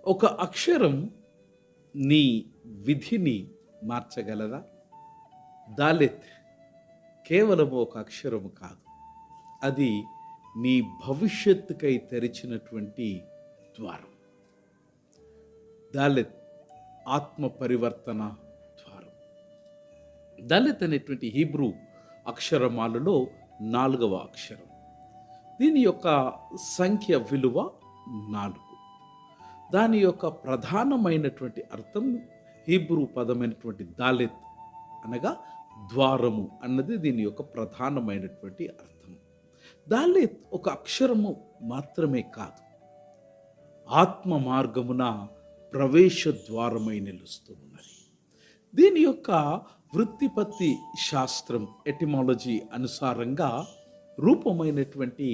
ఒక అక్షరం నీ విధిని మార్చగలదా? దాలెత్ కేవలం ఒక అక్షరము కాదు. అది నీ భవిష్యత్తుకై తెరిచినటువంటి ద్వారం. దాలెత్ ఆత్మ పరివర్తన ద్వారం. దాలెత్ అనేటువంటి హీబ్రూ అక్షరమాలలో 4వ అక్షరం. దీని యొక్క సంఖ్య విలువ 4. దాని యొక్క ప్రధానమైనటువంటి అర్థం హీబ్రూ పదమైనటువంటి దాలెత్ అనగా ద్వారము అన్నది దీని యొక్క ప్రధానమైనటువంటి అర్థం. దాలెత్ ఒక అక్షరము మాత్రమే కాదు, ఆత్మ మార్గమున ప్రవేశ ద్వారమై నిలుస్తూ ఉన్నది. దీని యొక్క వృత్తిపత్తి శాస్త్రం ఎటిమాలజీ అనుసారంగా రూపమైనటువంటి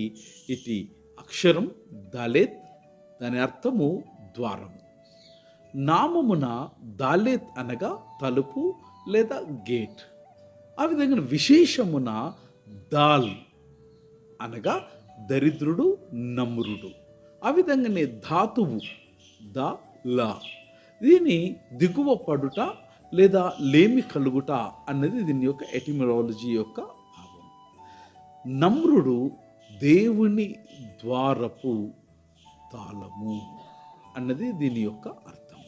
ఇటు అక్షరం దాలెత్, దాని అర్థము ద్వారము. నామమున దాలెత్ అనగా తలుపు లేదా గేట్. ఆ విధంగా విశేషమున దాల్ అనగా దరిద్రుడు, నమ్రుడు. ఆ విధంగానే ధాతువు ద లా, దీని దిగువ పడుట లేదా లేమి కలుగుట అన్నది దీని యొక్క ఎటిమాలజీ యొక్క భావం. నమ్రుడు దేవుని ద్వారపు తాళము అన్నది దీని యొక్క అర్థం.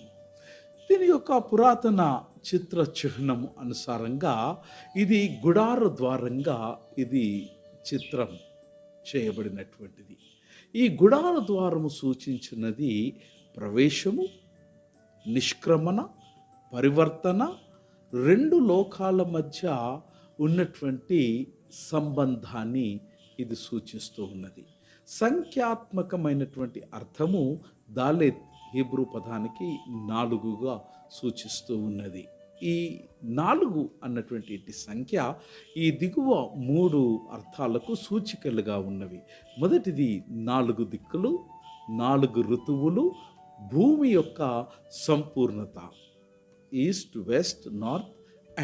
దీని యొక్క పురాతన చిత్ర చిహ్నము అనుసారంగా ఇది గుడార ద్వారంగా ఇది చిత్రం చేయబడినటువంటిది. ఈ గుడార ద్వారము సూచించినది ప్రవేశము, నిష్క్రమణ, పరివర్తన, 2 లోకాల మధ్య ఉన్నటువంటి సంబంధాన్ని ఇది సూచిస్తూ ఉన్నది. సంఖ్యాత్మకమైనటువంటి అర్థము దాలెత్ హీబ్రూ పదానికి 4గా సూచిస్తూ ఉన్నది. ఈ 4 అన్నటువంటి సంఖ్య ఈ దిగువ 3 అర్థాలకు సూచికలుగా ఉన్నవి. మొదటిది 4 దిక్కులు, 4 ఋతువులు, భూమి యొక్క సంపూర్ణత, east, west, north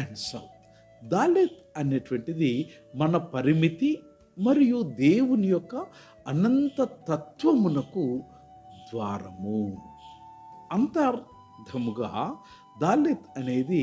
and south. దాలెత్ అనేటువంటిది మన పరిమితి మరియు దేవుని యొక్క అనంత తత్వమునకు ద్వారము. అంతర్థముగా దాలెత్ అనేది